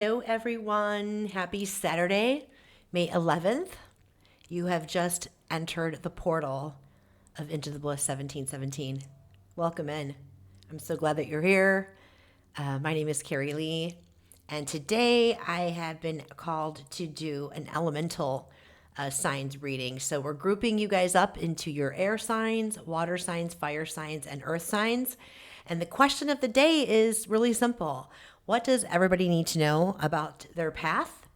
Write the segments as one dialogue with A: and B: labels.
A: Hello, everyone. Happy Saturday, May 11th. You have just entered the portal of Into the Bliss 1717. Welcome in. I'm so glad that you're here. My name is Carey Lee, and today I have been called to do an elemental signs reading. So we're grouping you guys up into your air signs, water signs, fire signs, and earth signs. And the question of the day is really simple. What does everybody need to know about their path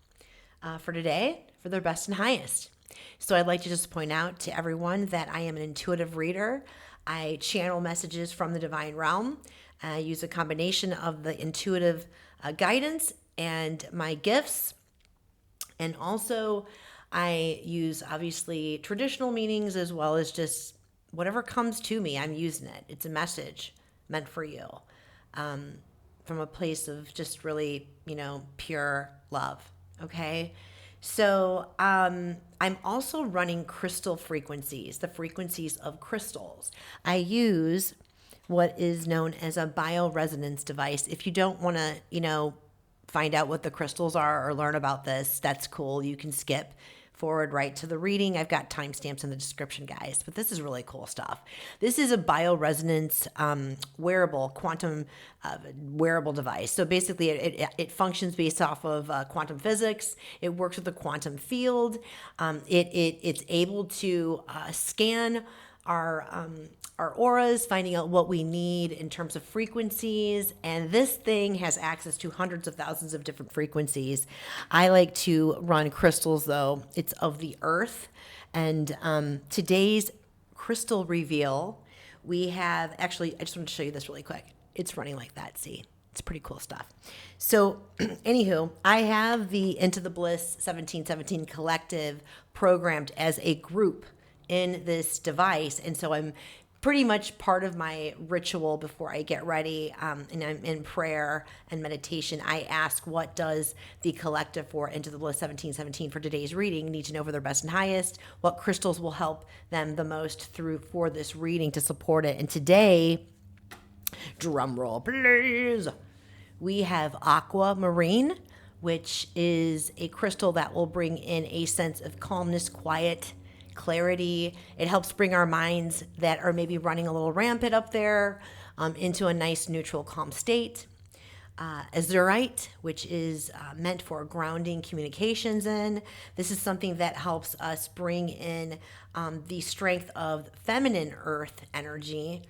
A: for today for their best and highest? So I'd like to just point out to everyone that I am an intuitive reader. I channel messages from the divine realm. I use a combination of the intuitive guidance and my gifts. And also I use obviously traditional meanings as well as just whatever comes to me, I'm using it. It's a message meant for you. From a place of just really, pure love. Okay. So I'm also running crystal frequencies, the frequencies of crystals. I use what is known as a bioresonance device. If you don't want to, find out what the crystals are or learn about this, that's cool. You can skip forward right to the reading. I've got timestamps in the description, guys, but this is really cool stuff. This is a bioresonance wearable, quantum wearable device. So basically it functions based off of quantum physics. It works with the quantum field. It's able to scan our auras, finding out what we need in terms of frequencies. And this thing has access to hundreds of thousands of different frequencies. I like to run crystals, though. It's of the earth. And today's crystal reveal, we have actually, I just want to show you this really quick. It's running like that. See, it's pretty cool stuff. So anywho, I have the Into the Bliss 1717 collective programmed as a group in this device. And so I'm pretty much part of my ritual before I get ready, and I'm in prayer and meditation. I ask, what does the collective for Into the Bliss 1717 for today's reading need to know for their best and highest? What crystals will help them the most for this reading to support it? And today, drum roll please, we have aquamarine, which is a crystal that will bring in a sense of calmness, quiet, clarity. It helps bring our minds that are maybe running a little rampant up there into a nice, neutral, calm state. Azurite, which is meant for grounding communications in. This is something that helps us bring in the strength of feminine earth energy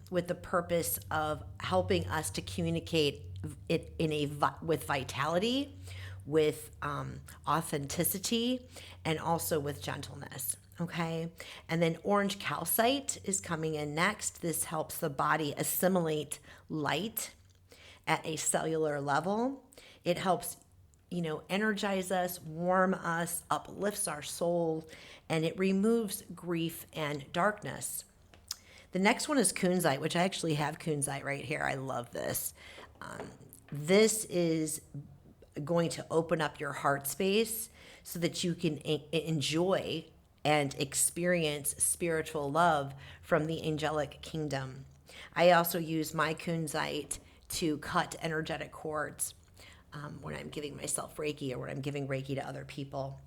A: with the purpose of helping us to communicate it with vitality, with authenticity, and also with gentleness. Okay. And then orange calcite is coming in next. This helps the body assimilate light at a cellular level. It helps, energize us, warm us, uplifts our soul, and it removes grief and darkness. The next one is kunzite, which I actually have kunzite right here. I love this. This is going to open up your heart space so that you can enjoy and experience spiritual love from the angelic kingdom. I also use my kunzite to cut energetic cords when I'm giving myself Reiki or when I'm giving Reiki to other people.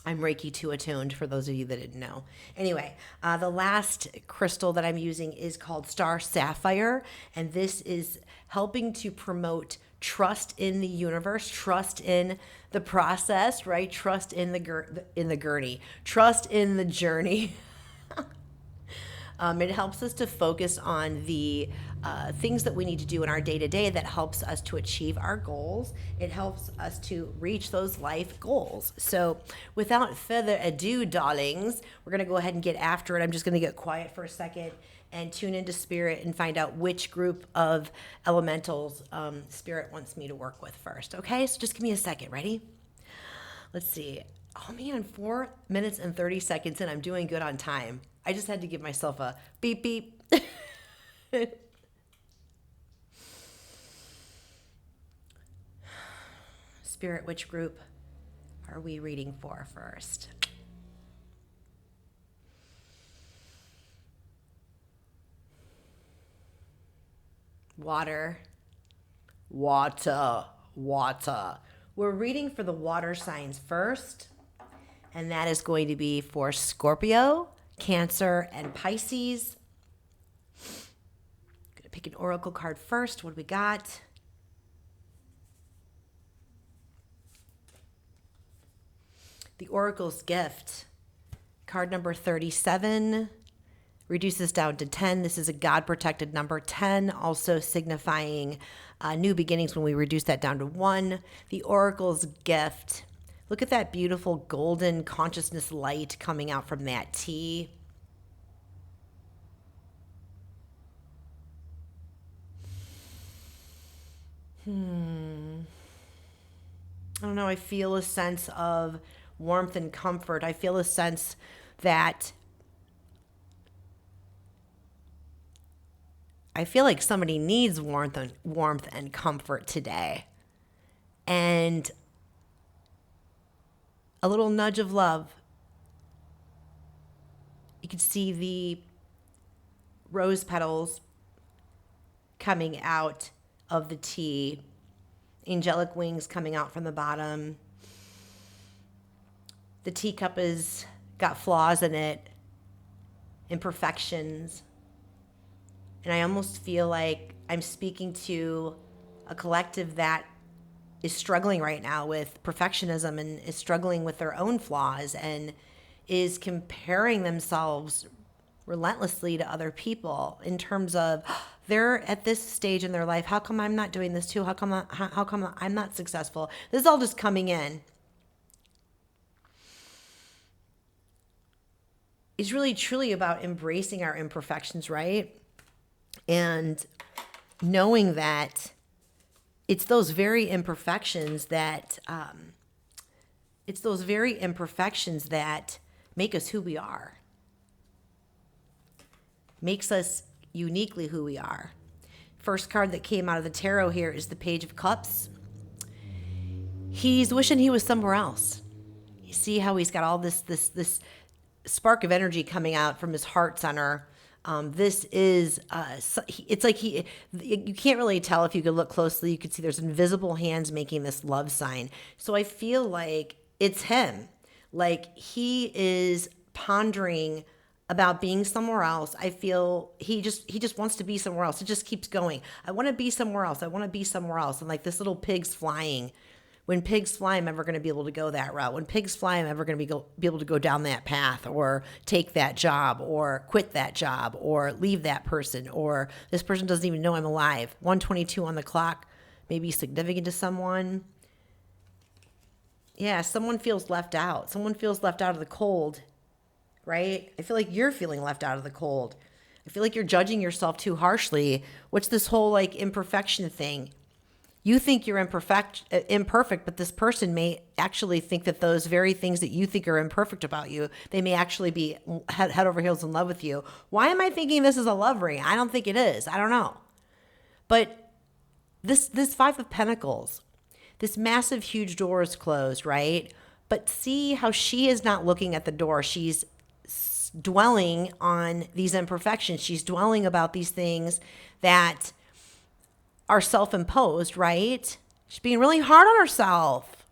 A: I'm Reiki 2 attuned, for those of you that didn't know. Anyway, the last crystal that I'm using is called Star Sapphire, and this is helping to promote trust in the universe, trust in the process, right? Trust in the gurney, trust in the journey. It helps us to focus on the things that we need to do in our day-to-day that helps us to achieve our goals. It helps us to reach those life goals. So without further ado, darlings, we're going to go ahead and get after it. I'm just going to get quiet for a second and tune into spirit and find out which group of elementals spirit wants me to work with first. Okay, so just give me a second. Ready? Let's see. Oh man, 4 minutes and 30 seconds in. I'm doing good on time. I just had to give myself a beep beep. Spirit, which group are we reading for first? Water, water, water. We're reading for the water signs first, and that is going to be for Scorpio, Cancer, and Pisces. I'm going to pick an oracle card first. What do we got? The Oracle's Gift. Card number 37 reduces down to 10. This is a God-protected number 10, also signifying new beginnings when we reduce that down to 1. The Oracle's Gift. Look at that beautiful golden consciousness light coming out from that T. I don't know. I feel a sense of warmth and comfort. I feel a sense that I feel like somebody needs warmth and comfort today. And a little nudge of love. You can see the rose petals coming out of the T. Angelic wings coming out from the bottom. The teacup has got flaws in it, imperfections. And I almost feel like I'm speaking to a collective that is struggling right now with perfectionism and is struggling with their own flaws and is comparing themselves relentlessly to other people in terms of they're at this stage in their life. How come I'm not doing this too? How come I'm not successful? This is all just coming in. It's really truly about embracing our imperfections, right? And knowing that it's those very imperfections that make us who we are. Makes us uniquely who we are. First card that came out of the tarot here is the Page of Cups. He's wishing he was somewhere else. You see how he's got all this spark of energy coming out from his heart center. This is, it's like you can't really tell if you could look closely. You could see there's invisible hands making this love sign. So I feel like it's him. Like he is pondering about being somewhere else. I feel he just wants to be somewhere else. It just keeps going. I want to be somewhere else. I want to be somewhere else. And like this little pig's flying. When pigs fly, I'm never going to be able to go that route. When pigs fly, I'm never going to be able to go down that path or take that job or quit that job or leave that person, or this person doesn't even know I'm alive. 1:22 on the clock may be significant to someone. Yeah, someone feels left out. Someone feels left out of the cold, right? I feel like you're feeling left out of the cold. I feel like you're judging yourself too harshly. What's this whole like imperfection thing? You think you're imperfect, but this person may actually think that those very things that you think are imperfect about you, they may actually be head over heels in love with you. Why am I thinking this is a love ring? I don't think it is. I don't know. But this Five of Pentacles, this massive, huge door is closed, right? But see how she is not looking at the door. She's dwelling on these imperfections. She's dwelling about these things that are self-imposed, right? She's being really hard on herself.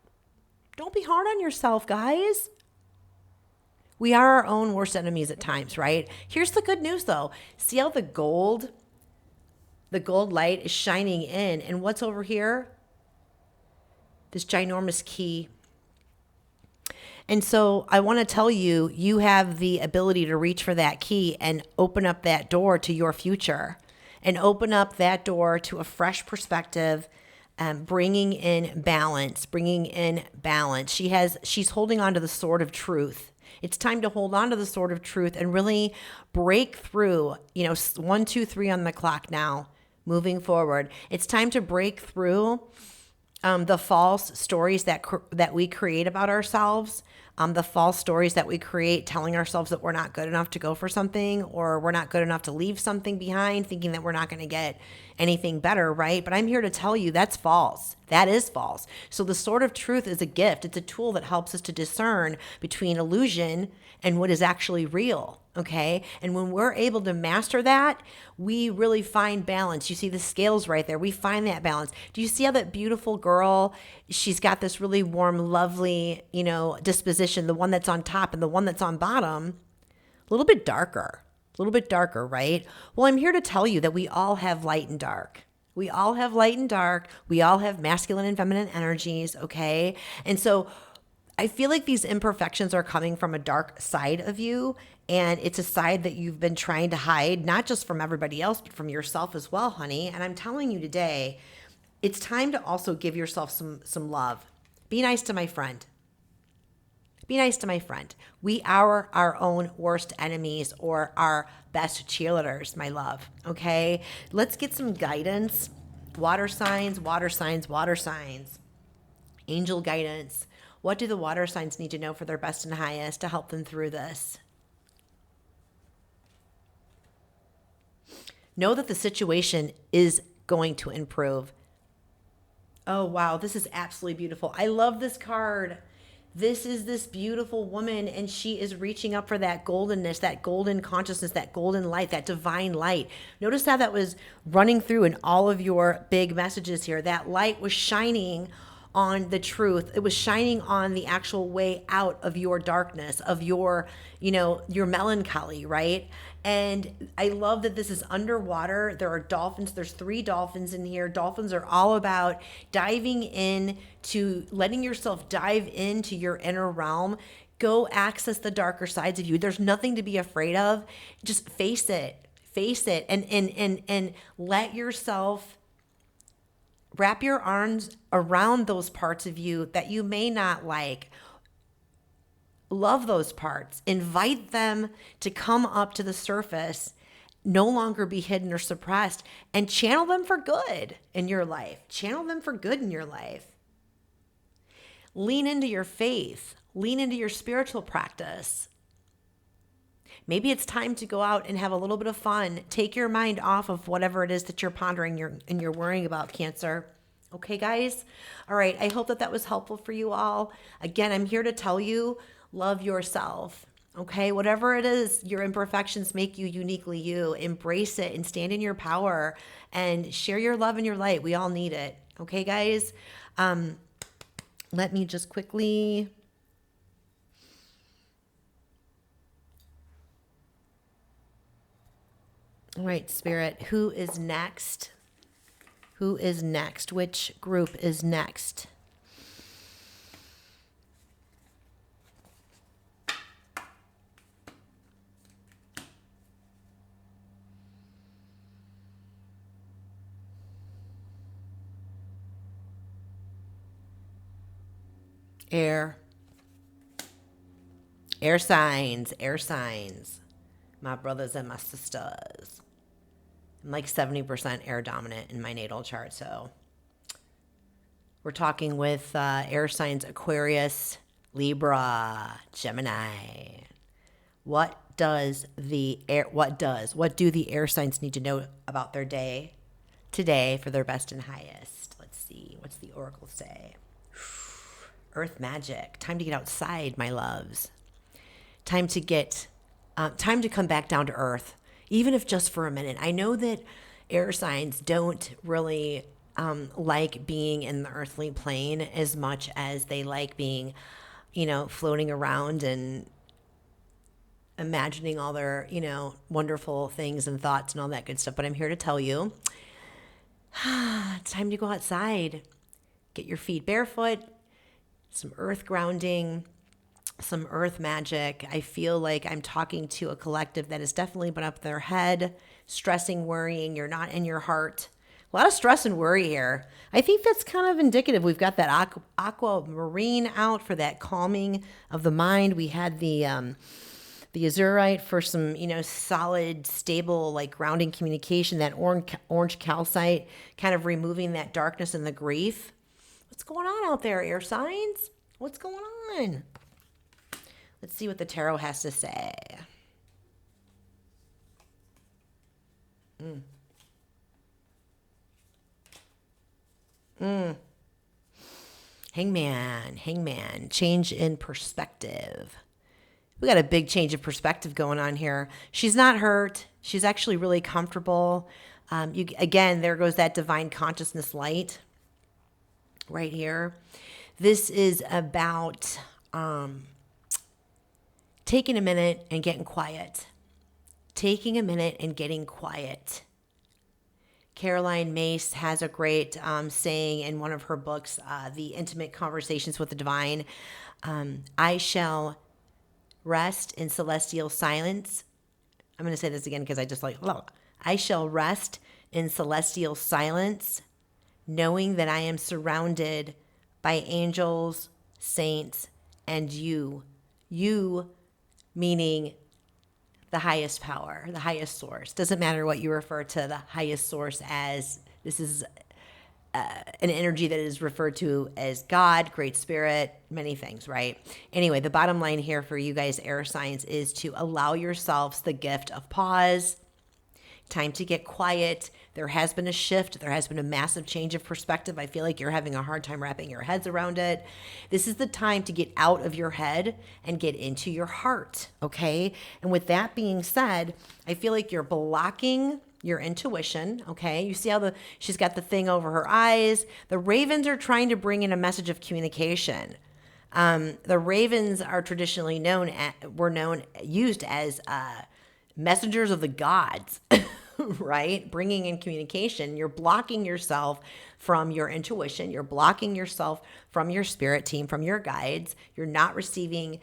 A: Don't be hard on yourself, guys. We are our own worst enemies at times, right? Here's the good news though. See how the gold light is shining in, and what's over here? This ginormous key. And so I want to tell you, you have the ability to reach for that key and open up that door to your future. And open up that door to a fresh perspective, bringing in balance. She's holding on to the sword of truth. It's time to hold on to the sword of truth and really break through, 1, 2, 3 on the clock now, moving forward. It's time to break through the false stories that we create about ourselves. The false stories that we create telling ourselves that we're not good enough to go for something, or we're not good enough to leave something behind, thinking that we're not going to get anything better, right? But I'm here to tell you that's false. That is false. So the sword of truth is a gift. It's a tool that helps us to discern between illusion and what is actually real, okay? And when we're able to master that, we really find balance. You see the scales right there. We find that balance. Do you see how that beautiful girl, she's got this really warm, lovely, disposition, the one that's on top and the one that's on bottom, a little bit darker, right? Well, I'm here to tell you that we all have light and dark. We all have light and dark. We all have masculine and feminine energies, okay? And so I feel like these imperfections are coming from a dark side of you, and it's a side that you've been trying to hide, not just from everybody else, but from yourself as well, honey. And I'm telling you today, it's time to also give yourself some love. Be nice to my friend. Be nice to my friend. We are our own worst enemies or our best cheerleaders, my love, okay? Let's get some guidance. Water signs, water signs, water signs. Angel guidance. What do the water signs need to know for their best and highest to help them through this? Know that the situation is going to improve. Oh, wow. This is absolutely beautiful. I love this card. This is this beautiful woman, and she is reaching up for that goldenness, that golden consciousness, that golden light, that divine light. Notice how that was running through in all of your big messages here. That light was shining on the truth. It was shining on the actual way out of your darkness, of your melancholy, right? And I love that this is underwater. There are dolphins. There's 3 dolphins in here. Dolphins are all about diving in to letting yourself dive into your inner realm. Go access the darker sides of you. There's nothing to be afraid of. Just face it. Face it and let yourself wrap your arms around those parts of you that you may not like. Love those parts. Invite them to come up to the surface, no longer be hidden or suppressed, and channel them for good in your life. Channel them for good in your life. Lean into your faith. Lean into your spiritual practice. Maybe it's time to go out and have a little bit of fun. Take your mind off of whatever it is that you're pondering and you're worrying about, Cancer. Okay, guys? All right. I hope that was helpful for you all. Again, I'm here to tell you, love yourself. Okay? Whatever it is, your imperfections make you uniquely you. Embrace it and stand in your power and share your love and your light. We all need it. Okay, guys? Let me just quickly... All right, Spirit, who is next? Who is next? Which group is next? Air. Air signs, my brothers and my sisters. I'm like 70% air dominant in my natal chart, so we're talking with air signs Aquarius, Libra, Gemini. What do the air signs need to know about their day today for their best and highest? Let's see. What's the oracle say? Earth magic. Time to get outside, my loves. Time to come back down to earth, even if just for a minute. I know that air signs don't really like being in the earthly plane as much as they like being, floating around and imagining all their, wonderful things and thoughts and all that good stuff. But I'm here to tell you, it's time to go outside. Get your feet barefoot, some earth grounding, some earth magic. I feel like I'm talking to a collective that has definitely been up their head, stressing, worrying. You're not in your heart. A lot of stress and worry here. I think that's kind of indicative. We've got that aquamarine out for that calming of the mind. We had the azurite for some, solid, stable, like grounding communication. That orange calcite, kind of removing that darkness and the grief. What's going on out there, air signs? What's going on? Let's see what the tarot has to say. Hangman, change in perspective. We got a big change of perspective going on here. She's not hurt. She's actually really comfortable. Again, there goes that divine consciousness light right here. This is about taking a minute and getting quiet. Taking a minute and getting quiet. Caroline Myss has a great saying in one of her books, The Intimate Conversations with the Divine. I shall rest in celestial silence. I'm going to say this again because I just like, I shall rest in celestial silence, knowing that I am surrounded by angels, saints, and you. You meaning the highest power, the highest source. Doesn't matter what you refer to the highest source as. This is an energy that is referred to as God, Great Spirit, many things, right? Anyway, the bottom line here for you guys, air signs, is to allow yourselves the gift of pause. Time to get quiet. There has been a shift. There has been a massive change of perspective. I feel like you're having a hard time wrapping your heads around it. This is the time to get out of your head and get into your heart, okay? And with that being said, I feel like you're blocking your intuition, okay? You see how she's got the thing over her eyes. The ravens are trying to bring in a message of communication. The ravens are traditionally used as messengers of the gods, right? Bringing in communication. You're blocking yourself from your intuition. You're blocking yourself from your spirit team, from your guides. You're not receiving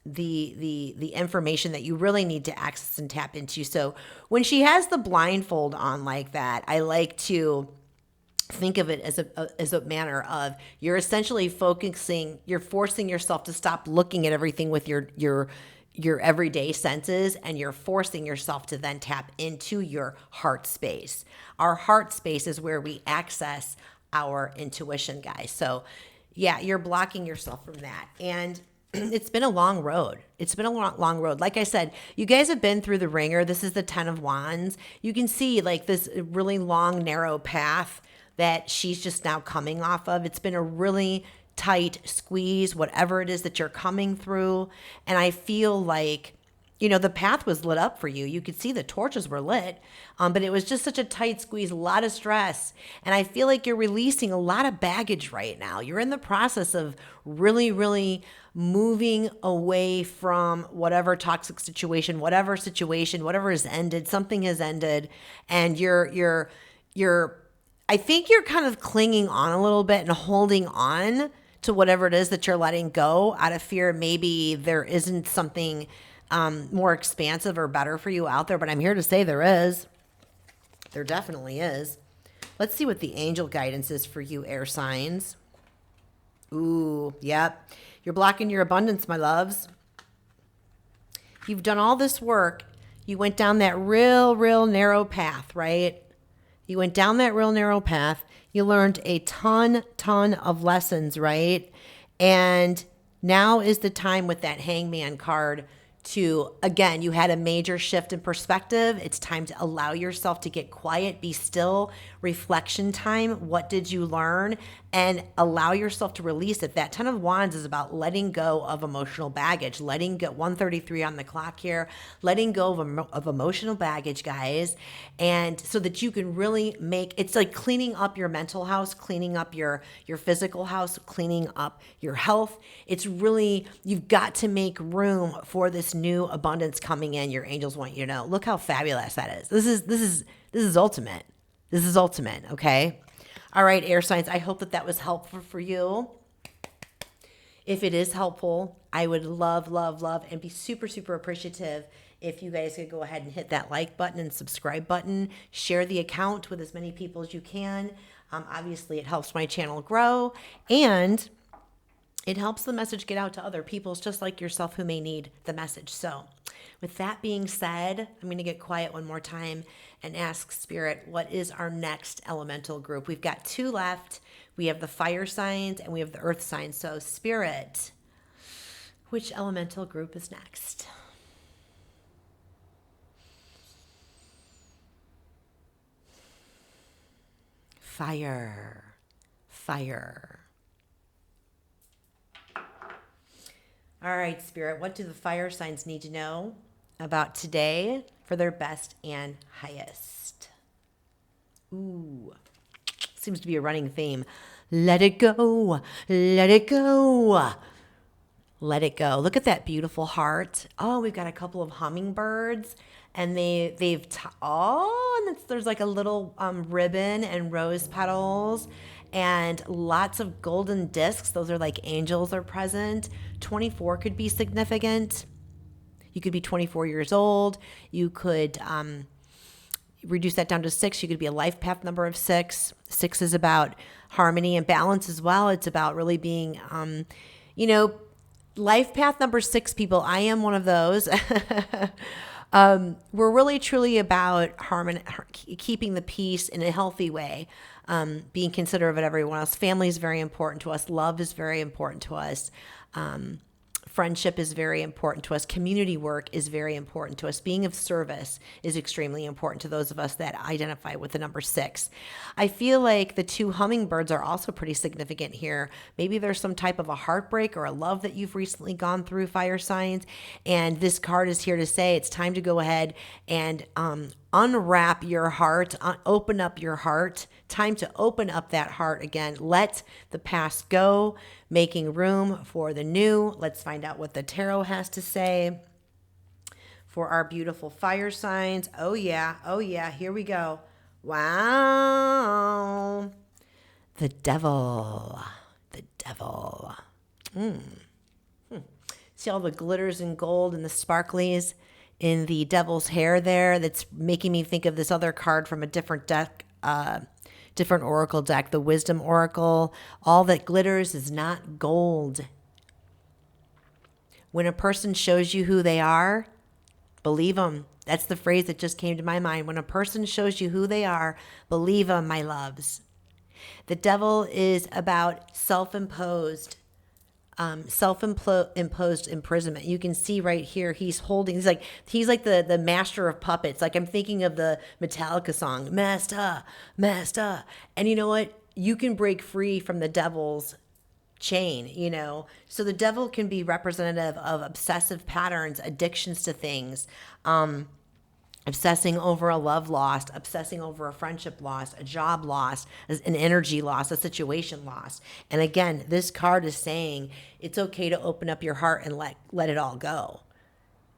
A: the information that you really need to access and tap into. So when she has the blindfold on like that, I like to think of it as a manner of you're essentially you're forcing yourself to stop looking at everything with your everyday senses, and you're forcing yourself to then tap into your heart space. Our heart space is where we access our intuition, guys. So yeah, you're blocking yourself from that. And it's been a long road. It's been a long road. Like I said, you guys have been through the ringer. This is the 10 of Wands. You can see like this really long, narrow path that she's just now coming off of. It's been a really tight squeeze, whatever it is that you're coming through. And I feel like, the path was lit up for you. You could see the torches were lit, but it was just such a tight squeeze, a lot of stress. And I feel like you're releasing a lot of baggage right now. You're in the process of really, really moving away from whatever toxic situation, whatever has ended, something has ended. And I think you're kind of clinging on a little bit and holding on to whatever it is that you're letting go out of fear. Maybe there isn't something more expansive or better for you out there, but I'm here to say there is. There definitely is. Let's see what the angel guidance is for you, air signs. Ooh, yep. You're blocking your abundance, my loves. You've done all this work. You went down that real narrow path, right? You went down that real narrow path. You learned a ton of lessons, right? And now is the time with that hangman card to, again, you had a major shift in perspective. It's time to allow yourself to get quiet, be still, reflection time. What did you learn? And allow yourself to release it. That 10 of Wands is about letting go of emotional baggage, letting go, 1:33 on the clock here, letting go of emotional baggage, guys. And so that you can really it's like cleaning up your mental house, cleaning up your physical house, cleaning up your health. It's really, you've got to make room for this new abundance coming in. Your angels want you to know. Look how fabulous that is. This is ultimate. This is ultimate, okay? All right, air signs, I hope that was helpful for you. If it is helpful, I would love, and be super appreciative if you guys could go ahead and hit that like button and subscribe button. Share the account with as many people as you can. Obviously, it helps my channel grow, and it helps the message get out to other people just like yourself who may need the message. So with that being said, I'm going to get quiet one more time and ask Spirit, what is our next elemental group? We've got 2 left. We have the fire signs and we have the earth signs. So Spirit, which elemental group is next? fire, fire. All right, Spirit, what do the fire signs need to know about today for their best and highest? Ooh, seems to be a running theme. Let it go, let it go. Let it go. Look at that beautiful heart. Oh, we've got a couple of hummingbirds, and and there's like a little ribbon and rose petals, and lots of golden discs. Those are like angels are present. 24 could be significant. You could be 24 years old. You could reduce that down to 6. You could be a life path number of 6. 6 is about harmony and balance as well. It's about really being, life path number 6 people. I am one of those. We're really truly about keeping the peace in a healthy way, being considerate of everyone else. Family is very important to us. Love is very important to us. Friendship is very important to us. Community work is very important to us. Being of service is extremely important to those of us that identify with the number 6. I feel like the 2 hummingbirds are also pretty significant here. Maybe there's some type of a heartbreak or a love that you've recently gone through, fire signs. And this card is here to say it's time to go ahead and unwrap your heart, open up your heart. Time to open up that heart again. Let the past go, making room for the new. Let's find out what the tarot has to say for our beautiful fire signs. Oh yeah, here we go. Wow. The devil. See all the glitters and gold and the sparklies in the devil's hair there? That's making me think of this other card from a different deck, different oracle deck, the Wisdom Oracle. All that glitters is not gold. When a person shows you who they are, believe them. That's the phrase that just came to my mind. When a person shows you who they are, believe them, my loves. The devil is about self-imposed imprisonment. You can see right here, he's like the master of puppets. Like I'm thinking of the Metallica song, Master. And you know what? You can break free from the devil's chain, So the devil can be representative of obsessive patterns, addictions to things, obsessing over a love lost, obsessing over a friendship lost, a job lost, an energy lost, a situation lost. And again, this card is saying it's okay to open up your heart and let it all go.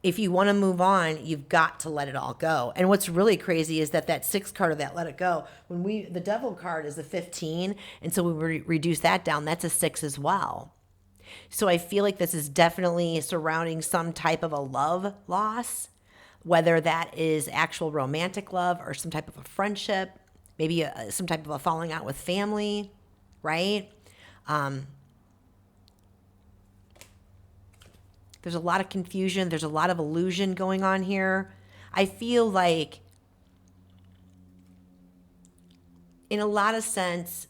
A: If you want to move on, you've got to let it all go. And what's really crazy is that 6 card of that let it go, the devil card is a 15, and so we reduce that down, that's a 6 as well. So I feel like this is definitely surrounding some type of a love loss, whether that is actual romantic love or some type of a friendship, maybe some type of a falling out with family, right? There's a lot of confusion. There's a lot of illusion going on here. I feel like, in a lot of sense,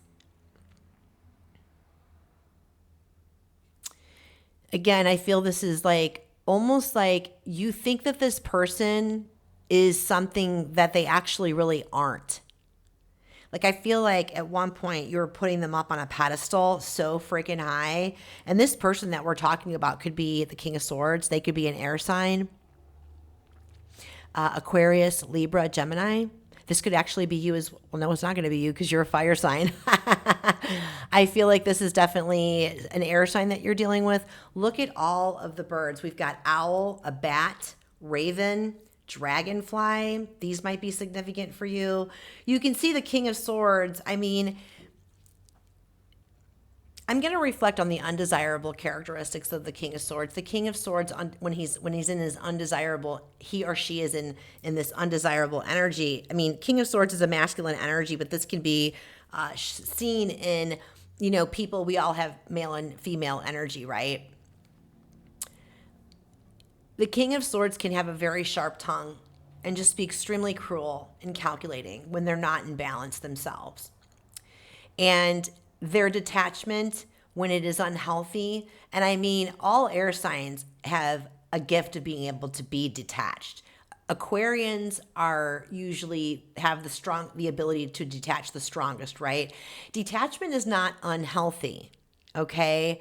A: again, I feel this is like almost like you think that this person is something that they actually really aren't. Like I feel like at one point you were putting them up on a pedestal so freaking high. And this person that we're talking about could be the King of Swords. They could be an air sign, Aquarius, Libra, Gemini. This could actually be you as well. No, it's not going to be you because you're a fire sign. I feel like this is definitely an air sign that you're dealing with. Look at all of the birds. We've got owl, a bat, raven, dragonfly. These might be significant for you. You can see the King of Swords. I mean, I'm going to reflect on the undesirable characteristics of the King of Swords. The King of Swords, when he's in his undesirable, he or she is in this undesirable energy. I mean, King of Swords is a masculine energy, but this can be seen in, people. We all have male and female energy, right? The King of Swords can have a very sharp tongue and just be extremely cruel and calculating when they're not in balance themselves. And their detachment when it is unhealthy, and I mean all air signs have a gift of being able to be detached. Aquarians are usually have the ability to detach the strongest, right? Detachment is not unhealthy, okay?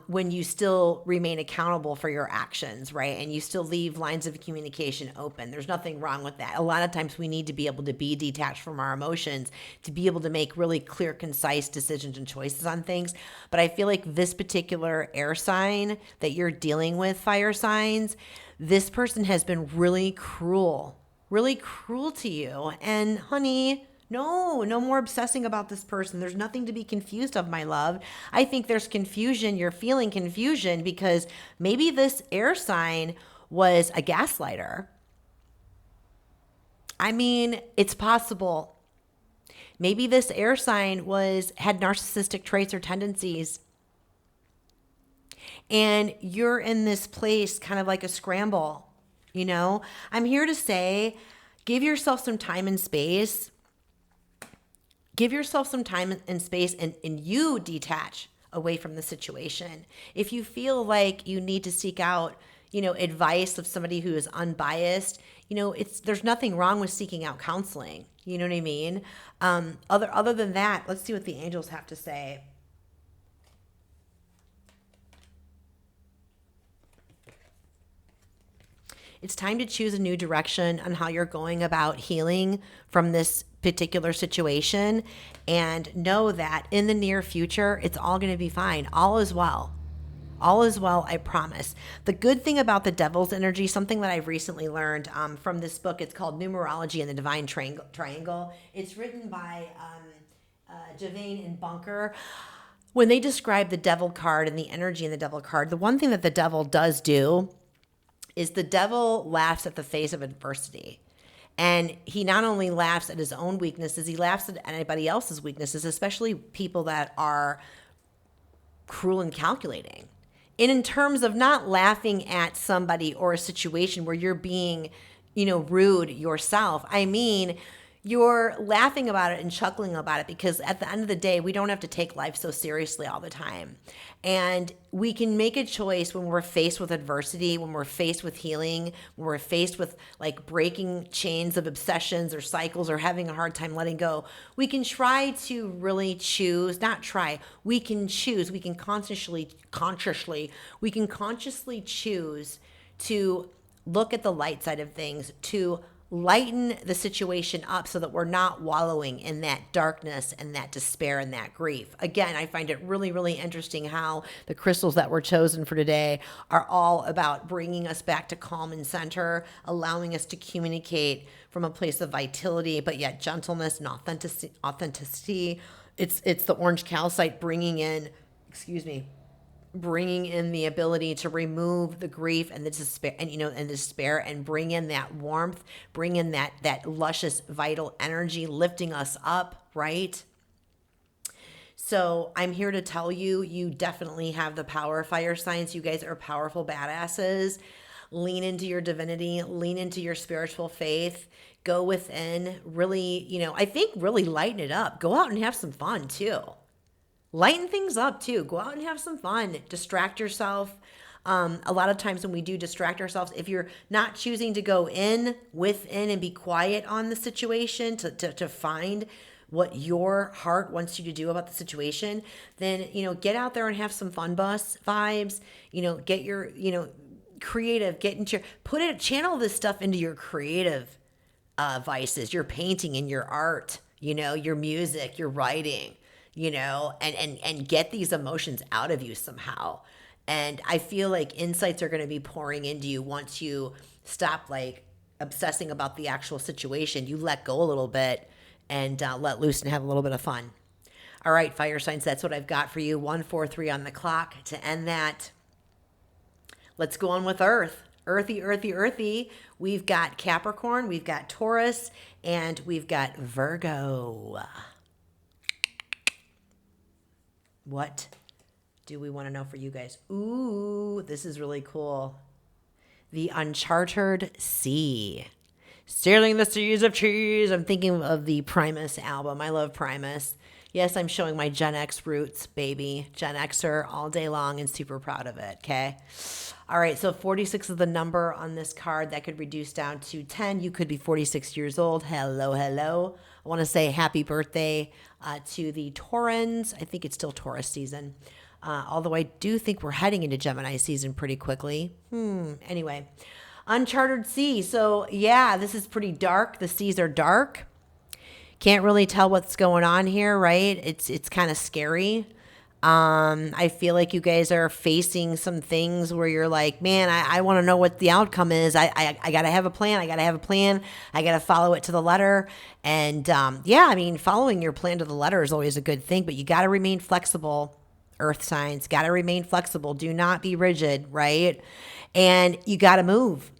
A: When you still remain accountable for your actions, right? And you still leave lines of communication open. There's nothing wrong with that. A lot of times we need to be able to be detached from our emotions to be able to make really clear, concise decisions and choices on things. But I feel like this particular air sign that you're dealing with, fire signs, this person has been really cruel to you. And honey, no more obsessing about this person. There's nothing to be confused of, my love. I think there's confusion. You're feeling confusion because maybe this air sign was a gaslighter. I mean, it's possible. Maybe this air sign had narcissistic traits or tendencies. And you're in this place kind of like a scramble, you know? I'm here to say, give yourself some time and space. Give yourself some time and space and you detach away from the situation. If you feel like you need to seek out, advice of somebody who is unbiased, there's nothing wrong with seeking out counseling. You know what I mean? Other than that, let's see what the angels have to say. It's time to choose a new direction on how you're going about healing from this particular situation, and know that in the near future, it's all going to be fine. All is well. All is well, I promise. The good thing about the devil's energy, something that I've recently learned from this book, it's called Numerology and the Divine Triangle. It's written by Javane and Bunker. When they describe the devil card and the energy in the devil card, the one thing that the devil does do is the devil laughs at the face of adversity. And he not only laughs at his own weaknesses, he laughs at anybody else's weaknesses, especially people that are cruel and calculating. And in terms of not laughing at somebody or a situation where you're being, rude yourself, I mean, you're laughing about it and chuckling about it because at the end of the day, we don't have to take life so seriously all the time. And we can make a choice when we're faced with adversity, when we're faced with healing, when we're faced with like breaking chains of obsessions or cycles or having a hard time letting go. We can try to really choose, not try, we can choose, we can consciously choose to look at the light side of things, to lighten the situation up so that we're not wallowing in that darkness and that despair and that grief. Again, I find it really, really interesting how the crystals that were chosen for today are all about bringing us back to calm and center, allowing us to communicate from a place of vitality, but yet gentleness and authenticity. It's the orange calcite bringing in the ability to remove the grief and the despair and bring in that warmth, bring in that luscious vital energy, lifting us up, right? So I'm here to tell you, you definitely have the power, fire signs. You guys are powerful badasses. Lean into your divinity, lean into your spiritual faith, go within, really, I think really lighten it up. Go out and have some fun too. Lighten things up too. Go out and have some fun. Distract yourself. A lot of times when we do distract ourselves, if you're not choosing to go within and be quiet on the situation to find what your heart wants you to do about the situation, then, get out there and have some fun bus vibes, get your, creative, channel this stuff into your creative vices, your painting and your art, your music, your writing, and get these emotions out of you somehow. And I feel like insights are going to be pouring into you once you stop like obsessing about the actual situation. You let go a little bit and let loose and have a little bit of fun. All right, fire signs, that's what I've got for you. 143 on the clock to end that. Let's go on with Earth. Earthy. We've got Capricorn, we've got Taurus, and we've got Virgo. What do we want to know for you guys? Ooh, this is really cool. The Uncharted Sea. Sailing the seas of cheese. I'm thinking of the Primus album. I love Primus. Yes, I'm showing my Gen X roots, baby. Gen Xer all day long and super proud of it, okay? All right, so 46 is the number on this card. That could reduce down to 10. You could be 46 years old. Hello, hello. I want to say happy birthday to the Taurans. I think it's still Taurus season. Although I do think we're heading into Gemini season pretty quickly. Anyway, uncharted sea. So yeah, this is pretty dark. The seas are dark. Can't really tell what's going on here, right? It's kind of scary. I feel like you guys are facing some things where you're like, man, I want to know what the outcome is. I got to have a plan. I got to have a plan. I got to follow it to the letter. And yeah, I mean, following your plan to the letter is always a good thing, but you got to remain flexible. Earth signs, got to remain flexible. Do not be rigid, right? And you got to move.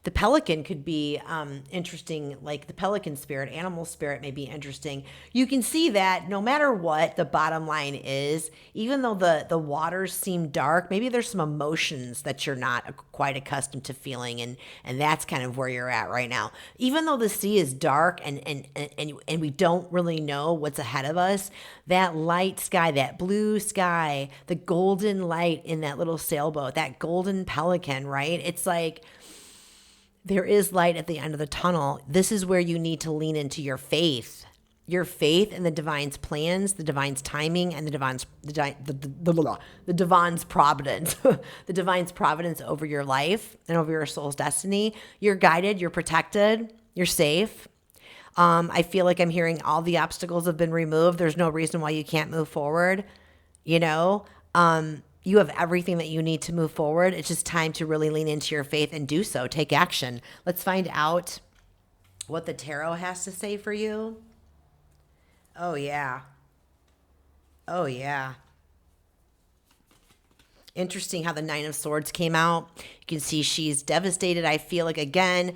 A: The pelican could be interesting, like the pelican spirit, animal spirit may be interesting. You can see that no matter what the bottom line is, even though the waters seem dark, maybe there's some emotions that you're not quite accustomed to feeling, and that's kind of where you're at right now. Even though the sea is dark and we don't really know what's ahead of us, that light sky, that blue sky, the golden light in that little sailboat, that golden pelican, right? It's like, there is light at the end of the tunnel. This is where you need to lean into your faith in the divine's plans, the divine's timing, and the divine's providence, the divine's providence over your life and over your soul's destiny. You're guided, you're protected, you're safe. I feel like I'm hearing all the obstacles have been removed. There's no reason why you can't move forward. You know, you have everything that you need to move forward. It's just time to really lean into your faith and do so. Take action. Let's find out what the tarot has to say for you. Oh, yeah. Oh, yeah. Interesting how the Nine of Swords came out. You can see she's devastated. I feel like, again,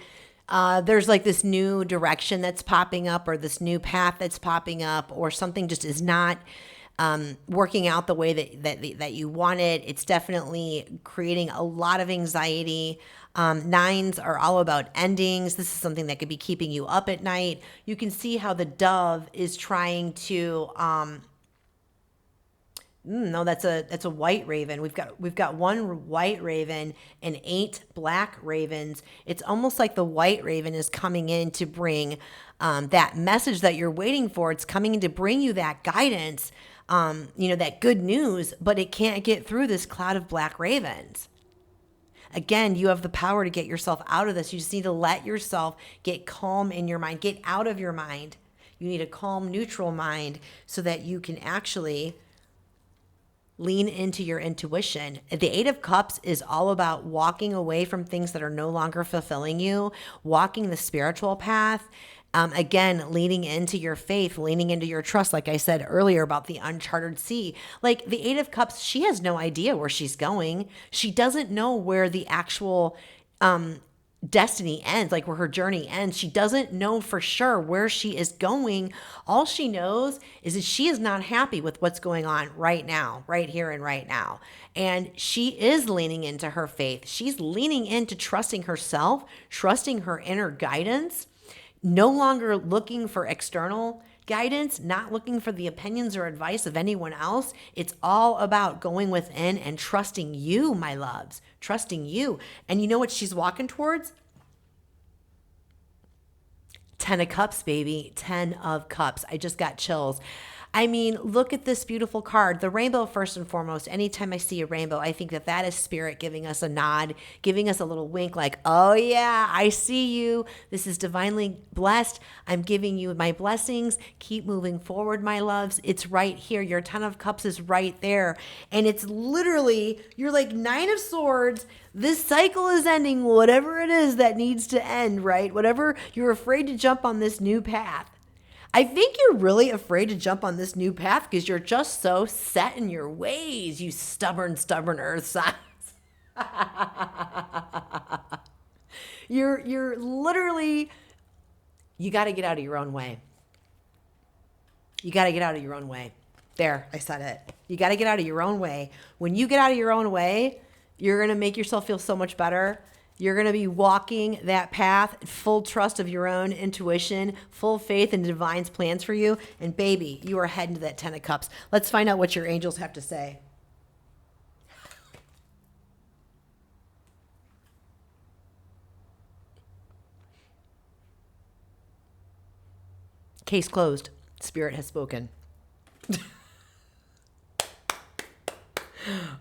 A: there's like this new direction that's popping up, or this new path that's popping up, or something just is not working out the way that you want it. It's definitely creating a lot of anxiety. Nines are all about endings. This is something that could be keeping you up at night. You can see how the dove is trying to, no, that's a white raven. We've got one white raven and 8 black ravens. It's almost like the white raven is coming in to bring that message that you're waiting for. It's coming in to bring you that guidance, that good news, but it can't get through this cloud of black ravens. Again, you have the power to get yourself out of this. You just need to let yourself get calm in your mind, get out of your mind. You need a calm, neutral mind so that you can actually lean into your intuition. The 8 of Cups is all about walking away from things that are no longer fulfilling you, walking the spiritual path. Again, leaning into your faith, leaning into your trust. Like I said earlier about the uncharted sea, like the 8 of Cups, she has no idea where she's going. She doesn't know where the actual destiny ends, like where her journey ends. She doesn't know for sure where she is going. All she knows is that she is not happy with what's going on right now, right here and right now. And she is leaning into her faith. She's leaning into trusting herself, trusting her inner guidance, no longer looking for external guidance, not looking for the opinions or advice of anyone else. It's all about going within and trusting you, my loves, trusting you. And you know what she's walking towards? 10 of Cups, baby. 10 of Cups. I just got chills. I mean, look at this beautiful card. The rainbow, first and foremost. Anytime I see a rainbow, I think that is spirit giving us a nod, giving us a little wink like, oh yeah, I see you. This is divinely blessed. I'm giving you my blessings. Keep moving forward, my loves. It's right here. Your 10 of Cups is right there. And it's literally, you're like 9 of Swords. This cycle is ending, whatever it is that needs to end, right? Whatever, you're afraid to jump on this new path. I think you're really afraid to jump on this new path because you're just so set in your ways, you stubborn earth signs. You're literally, you got to get out of your own way. You got to get out of your own way. There, I said it. You got to get out of your own way. When you get out of your own way, you're going to make yourself feel so much better. You're going to be walking that path, full trust of your own intuition, full faith in divine's plans for you. And baby, you are heading to that 10 of cups. Let's find out what your angels have to say. Case closed. Spirit has spoken.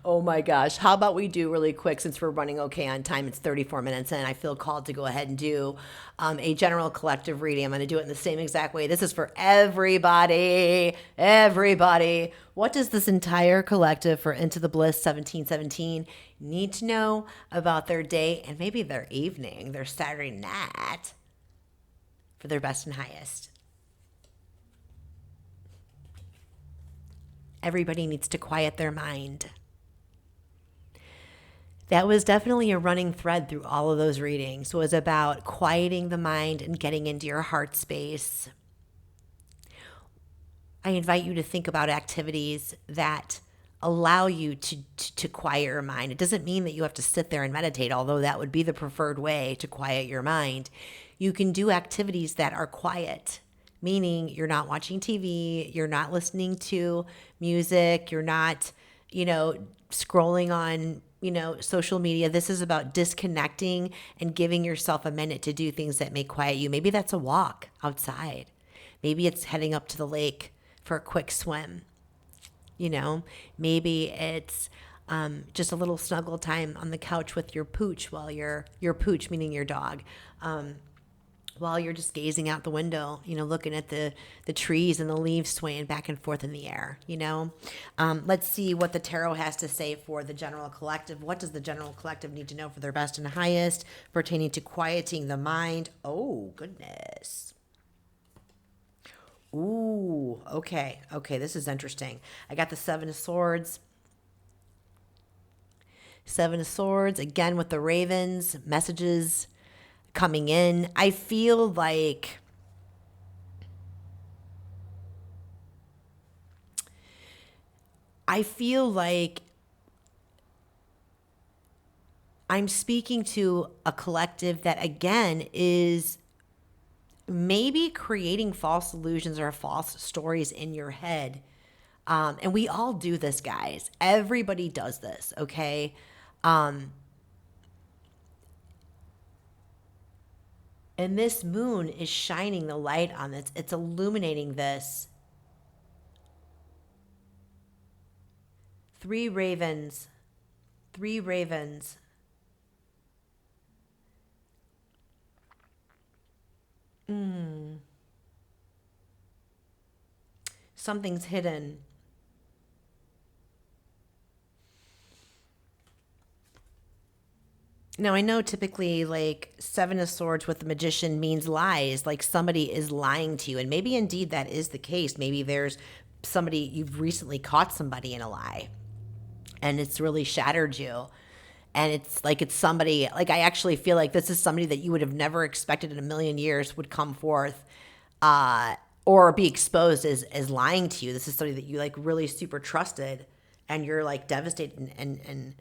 A: Oh my gosh. How about we do really quick, since we're running okay on time, it's 34 minutes in. I feel called to go ahead and do a general collective reading. I'm going to do it in the same exact way. This is for everybody. Everybody. What does this entire collective for Into the Bliss 1717 need to know about their day and maybe their evening, their Saturday night, for their best and highest? Everybody needs to quiet their mind. That was definitely a running thread through all of those readings. It was about quieting the mind and getting into your heart space. I invite you to think about activities that allow you to quiet your mind. It doesn't mean that you have to sit there and meditate, although that would be the preferred way to quiet your mind. You can do activities that are quiet, meaning you're not watching TV, you're not listening to music, you're not, scrolling on, social media. This is about disconnecting and giving yourself a minute to do things that may quiet you. Maybe that's a walk outside. Maybe it's heading up to the lake for a quick swim. Maybe it's just a little snuggle time on the couch with your pooch while your pooch, meaning your dog, while you're just gazing out the window, looking at the trees and the leaves swaying back and forth in the air, Let's see what the tarot has to say for the general collective. What does the general collective need to know for their best and highest pertaining to quieting the mind? Oh, goodness. Ooh, okay. Okay, this is interesting. I got the Seven of Swords. Seven of Swords, again with the ravens, messages coming in. I feel like I'm speaking to a collective that, again, is maybe creating false illusions or false stories in your head. And we all do this, guys. Everybody does this, okay? And this moon is shining the light on this. It's illuminating this. Three ravens. Something's hidden. Now, I know typically like Seven of Swords with the Magician means lies, like somebody is lying to you. And maybe indeed that is the case. Maybe there's somebody, you've recently caught somebody in a lie and it's really shattered you. And it's somebody, like I actually feel like this is somebody that you would have never expected in a million years would come forth or be exposed as lying to you. This is somebody that you like really super trusted and you're like devastated and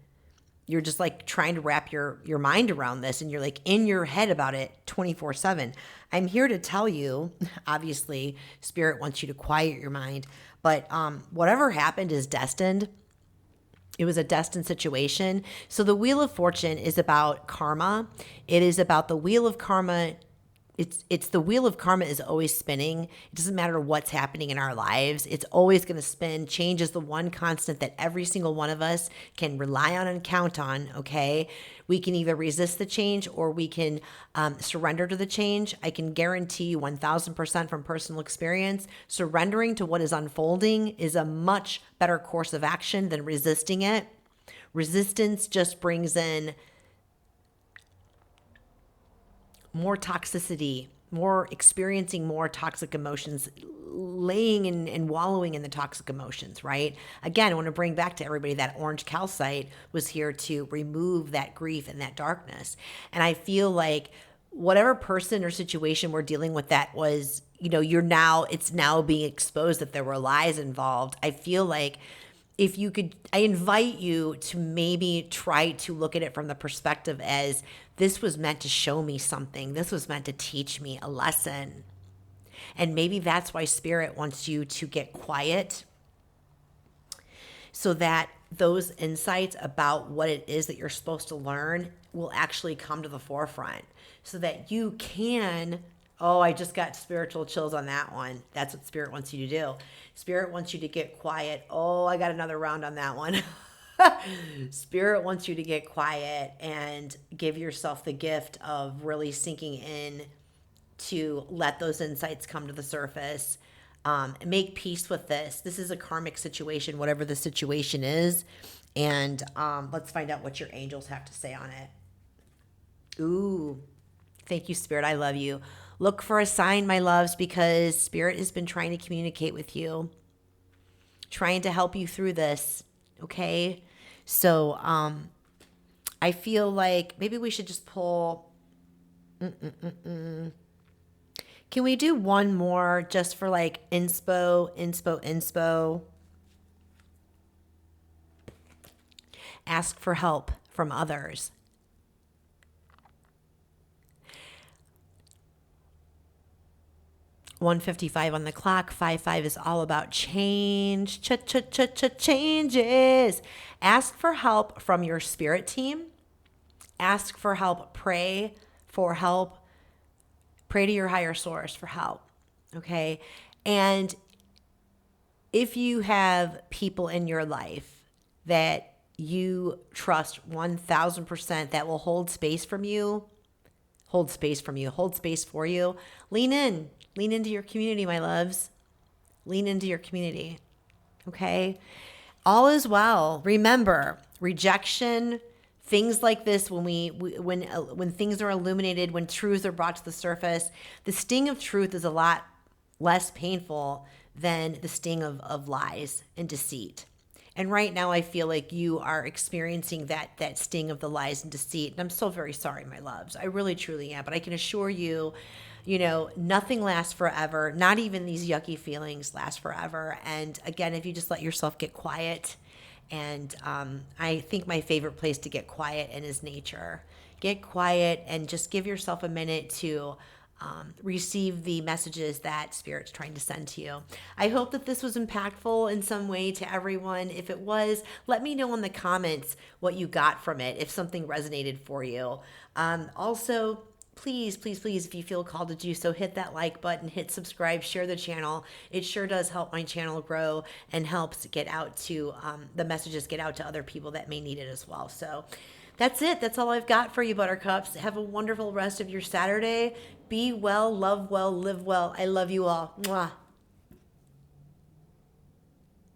A: you're just like trying to wrap your mind around this and you're like in your head about it 24/7. I'm here to tell you, obviously, Spirit wants you to quiet your mind, but whatever happened is destined. It was a destined situation. So the Wheel of Fortune is about karma. It is about the Wheel of Karma. It's the wheel of karma is always spinning. It doesn't matter what's happening in our lives. It's always going to spin. Change is the one constant that every single one of us can rely on and count on, okay? We can either resist the change or we can surrender to the change. I can guarantee you 1,000% from personal experience, surrendering to what is unfolding is a much better course of action than resisting it. Resistance just brings in more toxicity, more experiencing more toxic emotions, laying and wallowing in the toxic emotions, right? Again, I want to bring back to everybody that orange calcite was here to remove that grief and that darkness. And I feel like whatever person or situation we're dealing with that was, it's now being exposed that there were lies involved. I feel like I invite you to maybe try to look at it from the perspective as this was meant to show me something. This was meant to teach me a lesson. And maybe that's why Spirit wants you to get quiet so that those insights about what it is that you're supposed to learn will actually come to the forefront so that you can, oh, I just got spiritual chills on that one. That's what Spirit wants you to do. Spirit wants you to get quiet. Oh, I got another round on that one. Spirit wants you to get quiet and give yourself the gift of really sinking in to let those insights come to the surface. Make peace with this. This is a karmic situation, whatever the situation is. And let's find out what your angels have to say on it. Ooh, thank you, Spirit. I love you. Look for a sign, my loves, because Spirit has been trying to communicate with you, trying to help you through this. Okay. So I feel like maybe we should just pull. Can we do one more just for like inspo? Ask for help from others. $1:55 on the clock. 5-5 is all about change. Changes. Ask for help from your spirit team. Ask for help. Pray for help. Pray to your higher source for help. Okay. And if you have people in your life that you trust 1000% that will hold space for you, hold space for you, lean into your community, my loves. Lean into your community. Okay. All is well. Remember, rejection, things like this, when things are illuminated, when truths are brought to the surface, the sting of truth is a lot less painful than the sting of lies and deceit. And right now I feel like you are experiencing that sting of the lies and deceit. And I'm so very sorry, my loves. I really, truly am. But I can assure you, nothing lasts forever. Not even these yucky feelings last forever. And again, if you just let yourself get quiet, and I think my favorite place to get quiet in is nature. Get quiet and just give yourself a minute to receive the messages that Spirit's trying to send to you. I hope that this was impactful in some way to everyone. If it was, let me know in the comments what you got from it, if something resonated for you. Also, please, if you feel called to do so, hit that like button, hit subscribe, share the channel. It sure does help my channel grow and helps get out to the messages get out to other people that may need it as well. So that's it. That's all I've got for you, Buttercups. Have a wonderful rest of your Saturday. Be well, love well, live well. I love you all. Mwah.